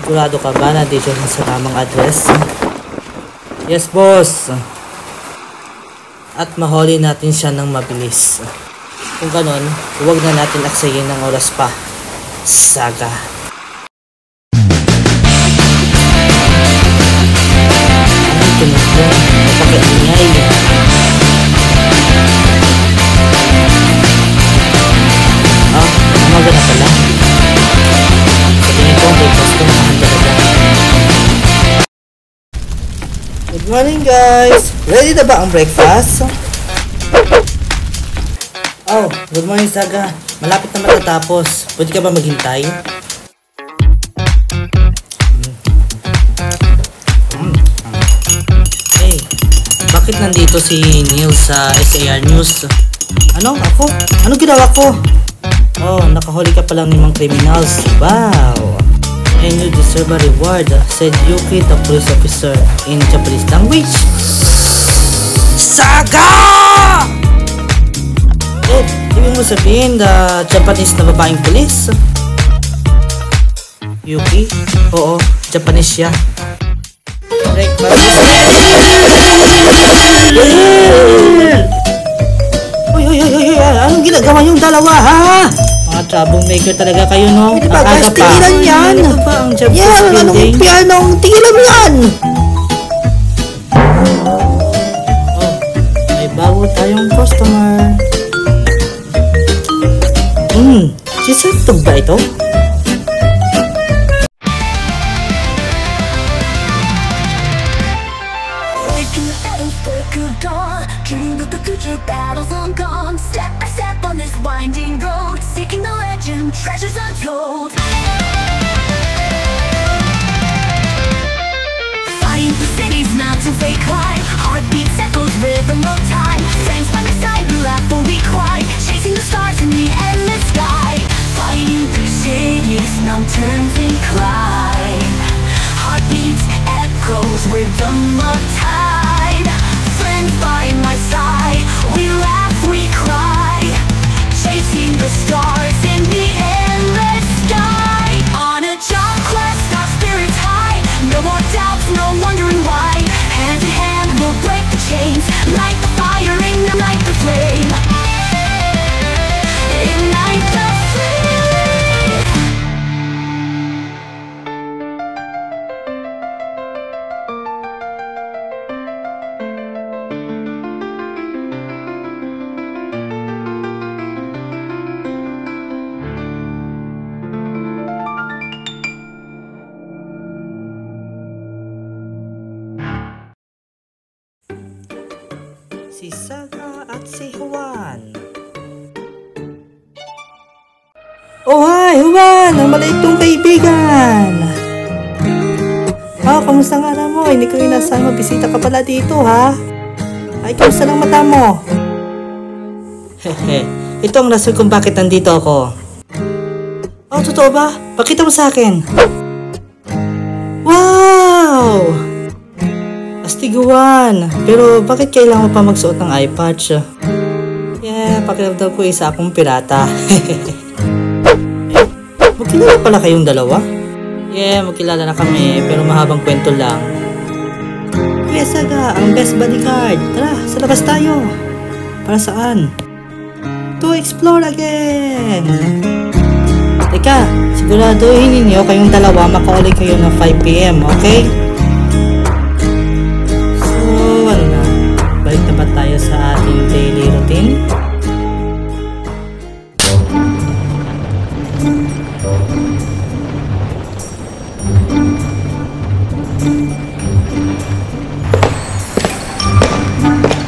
Sigurado ka ba na dito na sa tamang address? Yes, boss. At mahuli natin siya ng mabilis. Kung ganon, huwag na natin aksayin ng oras pa. Saga. Ano tunog mo? Napakaingay. Umaga na pala. Sa tingin ko, may customer talaga. Good morning, guys! Ready na ba ang breakfast? Oh, good morning, Saga. Malapit na matatapos. Pwede ka ba maghintay? Hey, bakit nandito si Neil sa SAR News? Ano? Ako? Anong ginawa ko? Oh, nakahuli ka palang ng mga criminals. Wow! And you deserve a reward, said Yuki, the police officer, in Japanese language. Saga! Oh, ibig mo sabihin the Japanese na babaeng police? Yuki? Oo, Japanese siya. Breakfast. Uy, anong ginagawa yung dalawa, ha? Mga troublemaker talaga kayo, no? Pwede ba guys, tigilan yan? Ano ba ang job yan, sa building? anong pianong, tigilan mo yan! Oh, may bago tayong customer. Si Sartog ba ito? Step by step on this winding road, seeking the legend, treasures untold. Fighting the city's mountain fake climb, heartbeats echoes rhythm of time. Friends by my side, we laugh or we cry, chasing the stars in the endless sky. Fighting through city's mountains incline, heartbeats echoes rhythm of time. Friends by my side, we laugh, we cry, chasing the stars in the endless sky. On a jump quest, our spirits high, no more doubts, no wondering why. Hand in hand, we'll break the chains, light the fire, ignite the flame, ignite the flame. Si Saga at si Juan. Oh, hi, Juan! Ang maliit kong kaibigan! Oh, kamusta nga na mo? Hindi ko inasahan mabisita ka pala dito, ha? Ay, kamusta lang mata mo? Hehe, ito ang rason kung bakit nandito ako. Oh, totoo ba? Pakita mo sa akin. Wow! Astiguan! Pero bakit kailangan mo pa magsuot ng eye patch? Yeah, pakiramdam ko isa akong pirata. Magkilala pala kayong dalawa? Yeah, magkilala na kami, pero mahabang kwento lang. Kuya Saga, ang best bodyguard. Tara, sa labas tayo. Para saan? To explore again! Teka, siguraduhin ninyo kayong dalawa makauli kayo ng 5 PM, okay? Balik na ba tayo sa ating daily routine?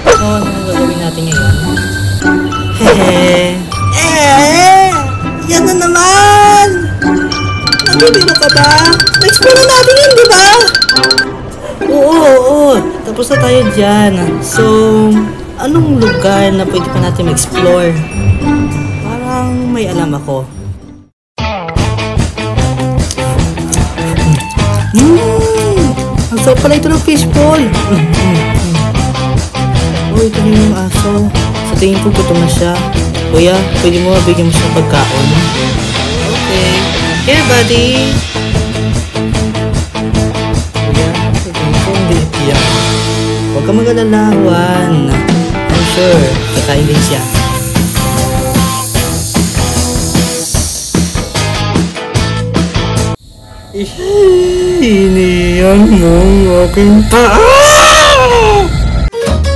So, ano gagawin natin ngayon? Hehe! Yan na naman! Nabibiro ka ba? Na-explore na natin yun, di ba? Oo. Tapos na tayo dyan. So, anong lugar na pwede pa natin mag-explore? Parang may alam ako. Ang sarap pala ito ng fishball. Oh, ito na yung aso. Sa tingin ko gutom na siya. Kuya, pwede mo bigyan mo siya ng pagkaon? Okay. Here, buddy. yan. Huwag ka mag-alala, Juan. I'm sure, kakain din siya. Iniyan mo ang aking paa!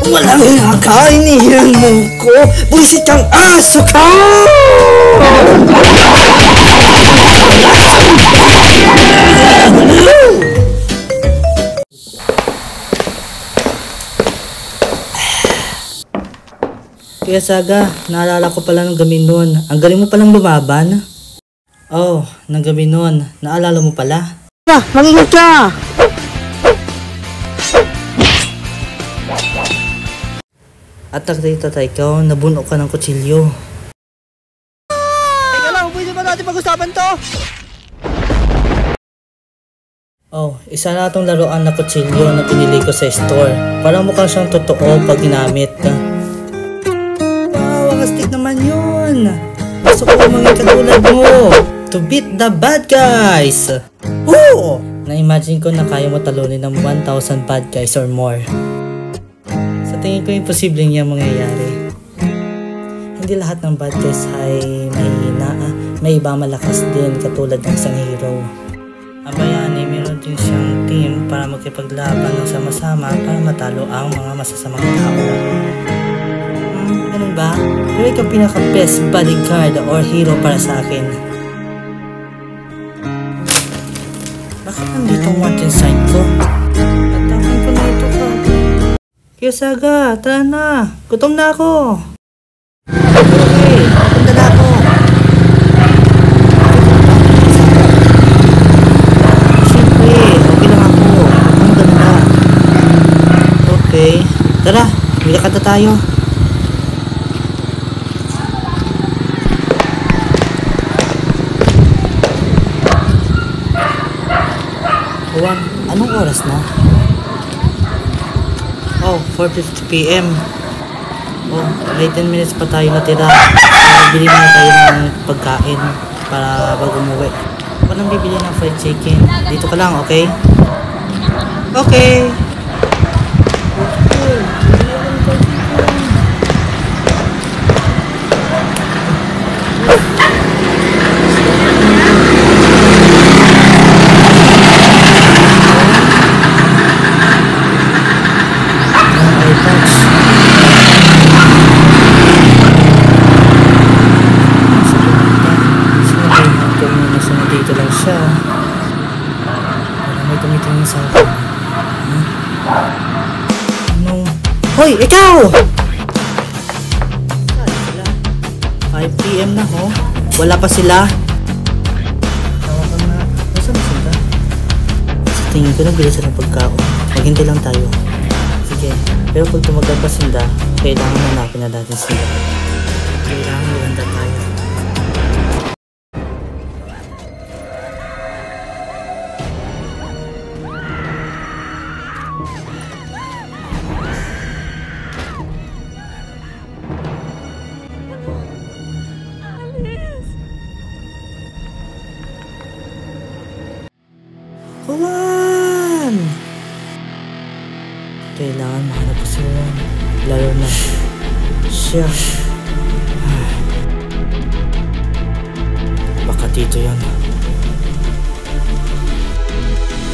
Walang nakakainihan mo ko! Buisit kang aso ka! Kaya Saga, naalala ko pala ng gabi nun. Ang galing mo palang lumaban. Oh, ng gabi nun. Naalala mo pala? Mangingat ka! At tatay ko, nabuno ka ng kutsilyo. Teka lang, pwede ba natin pag-usapan to? Oh, isa na itong laruan na kutsilyo na pinili ko sa store. Parang mukhang siyang totoo pag ginamit. Wow, ang astig naman yun. Gusto ko maging katulad mo. To beat the bad guys. Woo! Na-imagine ko na kaya mo talunin ng 1,000 bad guys or more. Sa tingin ko imposibleng yung mangyayari. Hindi lahat ng bad guys ay mahihina. May iba malakas din katulad ng isang hero. Abayani, meron din siyang team para magkipaglaban ng sama-sama para matalo ang mga masasamang tao. Ganun ba? Pero ikaw pinaka-best bodyguard or hero para sa akin. Bakit nandito ang watching sign ko? Natakan ko na ito ka. Kaya Saga, tara na. Gutom na ako. Okay, punta na ako. Siyempre, okay lang ako. Ang ganda. Okay, tara. Magkakanta tayo. Juan, anong oras na? Oh, 4:50 PM. Oh, may 10 minutes pa tayo natira. Bili muna tayo ng pagkain para bago umuwi. Ako nang bibili ng fried chicken. Dito ka lang, okay? Okay. Dito lang siya. Parang may tumitingin sa akin. Anong... Hoy! Ikaw! 5 PM na ho. Wala pa sila. Tawagan na. Nasaan na sila? Sa tingin ko nabili sila ng pagkaon. Maghintay lang tayo. Sige. Pero pag tumagal pa sila, kailangan hanapin na natin sila. Kailangan maganda tayo. Juan! Kailangan mahanap ko si Juan. Lalo na siya. Baka dito yan.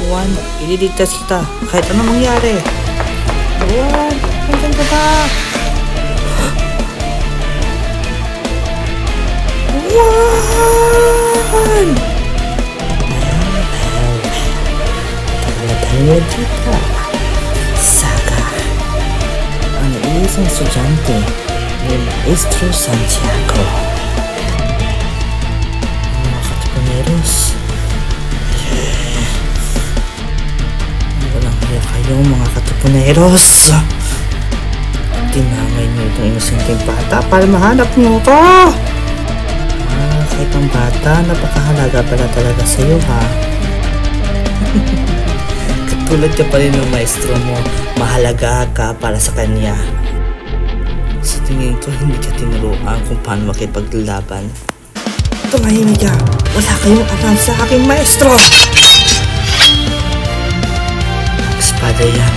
Juan, ililigtas kita kahit anong mangyari. Juan, nandiyan ka ba? Juan! Tayo kita, Saga, ang isang estudyante ni Maestro Santiago. Mga katipuneros, walang hiya kayo mga katipuneros. Tinamay niyo itong inosenteng bata para mahanap niyo ito. Kahit ang bata, napakahalaga pala talaga sa'yo ha. Tulad ka pa rin ng maestro mo, mahalaga ka para sa kanya. Sa tingin ko, hindi ka tinuruan kung paano makipaglaban. Tumahimik ka! Wala kayong alam sa aking maestro! Espada yan.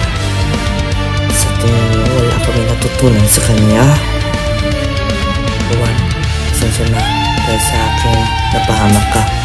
tingin mo wala kami natutunan sa kanya? Juan, pasensya na dahil sa akin napahamak ka.